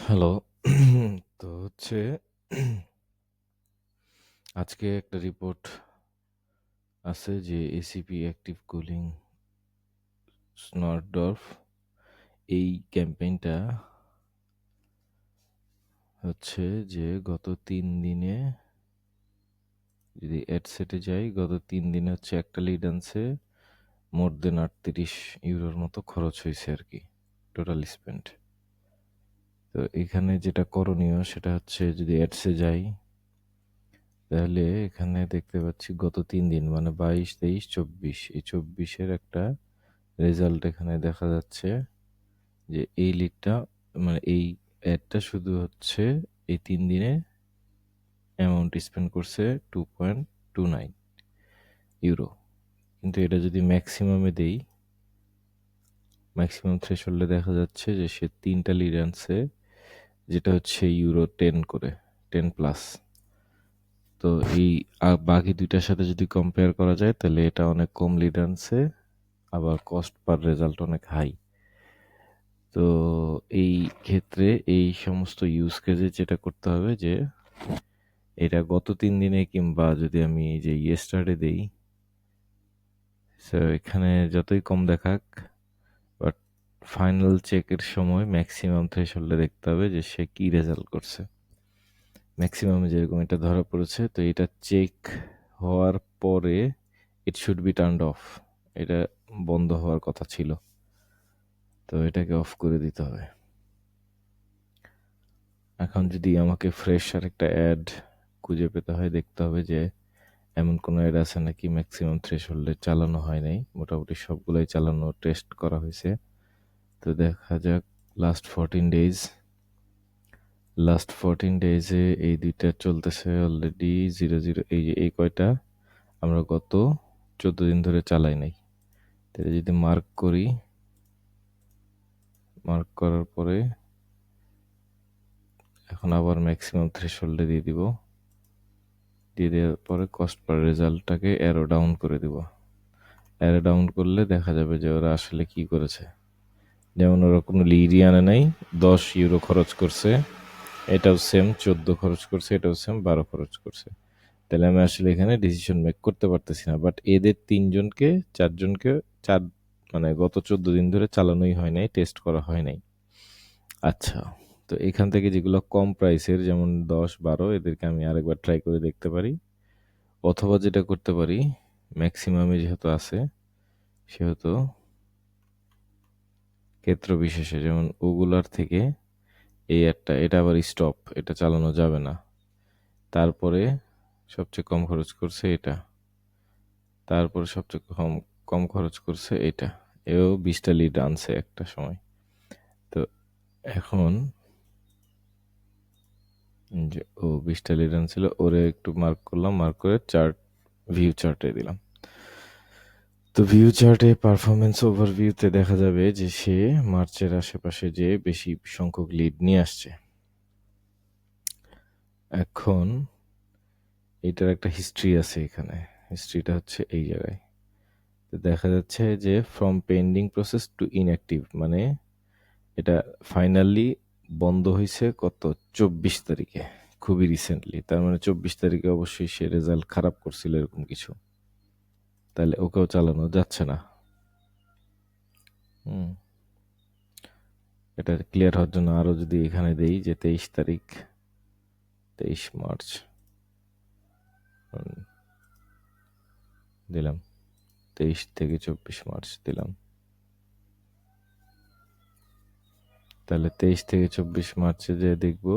Hello. তো হচ্ছে আজকে একটা রিপোর্ট আছে যে এসিপি অ্যাক্টিভ কুলিং স্নরডর্ফ এই ক্যাম্পেইনটা হচ্ছে যে গত ৩ দিনে যদি অ্যাডসেটে যাই, গত ৩ দিনে হচ্ছে একটা লিড আনছে মোর দেন ৩৮ ইউরোর মতো খরচ হইছে আরকি। Total spend. তো এখানে যেটা করণীয় সেটা হচ্ছে যদি অ্যাডসে যাই, তাহলে এখানে দেখতে পাচ্ছি গত ৩ দিন মানে ২২, ২৩, ২৪ এই ২৪ এর একটা রেজাল্ট এখানে দেখা যাচ্ছে যে এই লিডটা মানে এই অ্যাডটা শুধু হচ্ছে এই ৩ দিনে অ্যামাউন্ট স্পেন্ড করছে 2.29 ইউরো। কিন্তু এটা যদি ম্যাক্সিমামে দেই, ম্যাক্সিমাম থ্রেশহোল্ডে দেখা যাচ্ছে যে সে ৩টা লিড আনছে যেটা হচ্ছে ইউরো 10 করে, 10 প্লাস। তো এই বাকি ২টার সাথে যদি কম্পেয়ার করা যায় তাহলে এটা অনেক কম লিড আনছে, আবার কস্ট পার রেজাল্ট অনেক হাই। তো এই ক্ষেত্রে এই সমস্ত ইউজ কেসে যেটা করতে হবে যে এটা গত ৩ দিনে কিংবা যদি আমি এই যে ইয়েস্টারডে দেই, সো এখানে যতই কম দেখাক বাট ফাইনাল চেকের সময় ম্যাক্সিমাম থ্রেশহোল্ডে দেখতে হবে যে সে কি রেজাল্ট করছে। ম্যাক্সিমামে যেরকম এটা ধরা পড়েছে, তো এটা চেক হওয়ার পরে it should be turned of. এটা বন্ধ হওয়ার কথা ছিল, তো এটাকে অফ করে দিতে হবে। এখন যদি আমাকে ফ্রেশ আর একটা অ্যাড খুঁজে পেতে হয়, দেখতে হবে যে এমন কোনো অ্যাড আছে নাকি ম্যাক্সিমাম থ্রেশহোল্ডে চালানো হয় নাই। মোটামুটি সবগুলাই চালানো টেস্ট করা হয়েছে। তো দেখা যাক লাস্ট 14 ডেজে এই দুইটা চলতেছে অলরেডি 0 এই যে এই কয়টা আমরা গত 14 দিন ধরে চালাই নাই। তাহলে যদি মার্ক করি, মার্ক করার পরে এখন আবার ম্যাক্সিমাম থ্রেশহোল্ডে দিয়ে দিব। দিয়ে দেওয়ার পরে কস্ট পার রেজাল্টটাকে অ্যারো ডাউন করে দিব। অ্যারো ডাউন করলে দেখা যাবে যে ওরা আসলে কি করেছে। যেমন ওরা কোনো লিডই আনে নাই, 10 ইউরো খরচ করছে, এটাও সেম 14 খরচ করছে, এটাও সেম 12 খরচ করছে। তাহলে আমি আসলে এখানে ডিসিশন মেক করতে পারতেছি না। বাট এদের 3জনকে 4জনকে চার মানে গত 14 দিন ধরে চালানোই হয় নাই, টেস্ট করা হয় নাই। আচ্ছা, তো এখান থেকে যেগুলো কম প্রাইসের যেমন 10, 12 এদেরকে আমি আরেকবার ট্রাই করে দেখতে পারি। অথবা যেটা করতে পারি, ম্যাক্সিমামে যেহেতু আছে সেহেতু ক্ষেত্র বিশেষে যেমন ওগুলার থেকে এই একটা, এটা আবার স্টপ, এটা চালানো যাবে না। তারপরে সবচেয়ে কম খরচ করছে এটা, তারপরে সবচেয়ে কম কম খরচ করছে এটা। এও 20টা লিড আনছে একটা সময়। তো এখন যে ও 20টা লিড আনছিল, ওরে একটু মার্ক করলাম, মার্ক করে চার্ট ভিউ চার্টে দিলাম। তো ভিউ চার্টে পারফরমেন্স ওভারভিউতে দেখা যাবে যে সে মার্চের আশেপাশে যে বেশি সংখ্যক লিড নিয়ে আসছে। এখন এটার একটা হিস্ট্রি আছে এখানে, হিস্ট্রিটা হচ্ছে এই জায়গায়। তো দেখা যাচ্ছে যে from pending process to inactive, মানে এটা ফাইনালি বন্ধ হয়েছে কত 24 তারিখে, খুবই রিসেন্টলি। তার মানে 24 তারিখে অবশ্যই সে রেজাল্ট খারাপ করছিল এরকম কিছু, তাহলে ওকেও চালানো যাচ্ছে না। হুম, এটা ক্লিয়ার হওয়ার জন্য আরো যদি এখানে দেই যে 23 তারিখ, 23 মার্চ দিলাম, 23 থেকে 24 মার্চ দিলাম, তাহলে 23 থেকে 24 মার্চে যে দেখব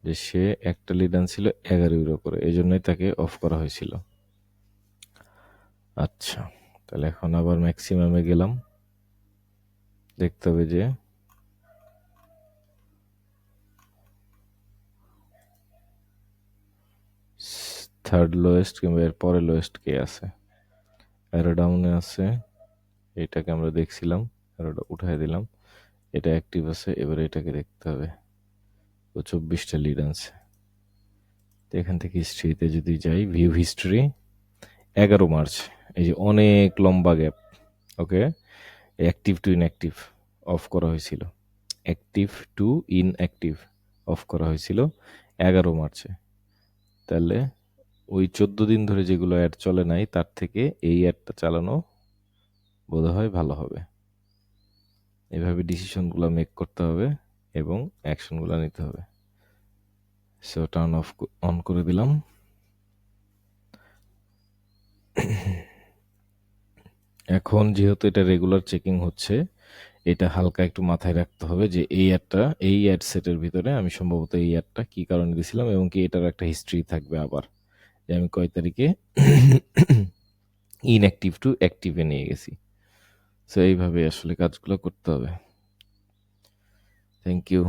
যে সে একটা লিড আনছিল 11 ইউরো করে, এই জন্যই তাকে অফ করা হয়েছিল। আচ্ছা, তাহলে এখন আবার ম্যাক্সিমামে গেলাম, দেখতে হবে যে থার্ড লোয়েস্ট কিংবা এর পরে লোয়েস্ট কে আছে। অ্যারো ডাউনে আছে, এটাকে আমরা দেখছিলাম, অ্যারোটা উঠাই দিলাম, এটা অ্যাক্টিভ আছে। এবারে এটাকে দেখতে হবে, ও 24টা লিড আনছে। তো এখান থেকে হিস্ট্রিতে যদি যাই, ভিউ হিস্ট্রি 11 মার্চ, এই যে অনেক লম্বা gap, okay, active to inactive off করা হয়েছিল অ্যাক্টিভ টু ইনঅ্যাক্টিভ অফ করা হয়েছিল 11 মার্চে। তাহলে ওই 14 দিন ধরে যেগুলো অ্যাড চলে নাই তার থেকে এই অ্যাডটা চালানো বোধহয় ভালো হবে। এভাবে ডিসিশনগুলো মেক করতে হবে এবং অ্যাকশনগুলো নিতে হবে। সো টার্ন অফ অন করে দিলাম। এখন যেহেতু এটা রেগুলার চেকিং হচ্ছে, এটা হালকা একটু মাথায় রাখতে হবে যে এই অ্যাডটা, এই অ্যাড সেটের ভিতরে আমি সম্ভবত এই অ্যাডটা কি কারণে দিছিলাম এবং কি এটার একটা হিস্ট্রি থাকবে আবার, যে আমি কয় তারিখে ইনঅ্যাক্টিভ টু অ্যাক্টিভে নিয়ে গেছি। সো এইভাবে আসলে কাজগুলো করতে হবে। Thank you.